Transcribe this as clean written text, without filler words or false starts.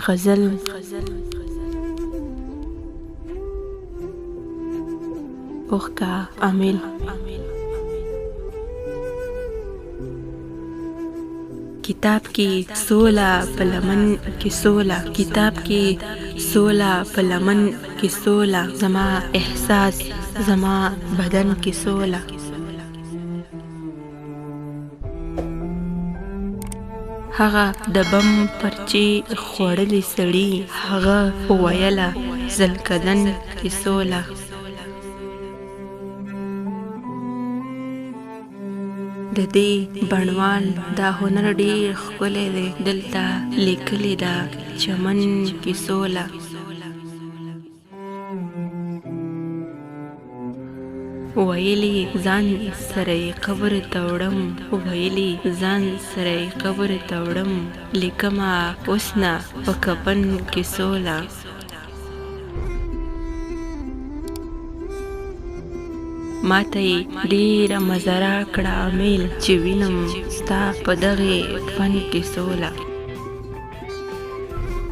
غزل اوښکا اميل کتاب کې سوله په لمن کې سوله کتاب کې سوله په لمن کې سوله زما احساس زما بدن کې سوله هغه د بم پرچی خوړلې سړی هغه ویله زلکدن کې سوله د دې بڼوال دا هنر ډېر ښکلی دی دلته لیکلې ده چمن کې سوله ویلی ځان سره قبر ته وړم ویلی ځان سره قبر ته وړم لیکمه اوس نه په کفن کې سوله ماته یې ډېره مزه راکړه امیل چې وینم ستا په دغې فن کې سوله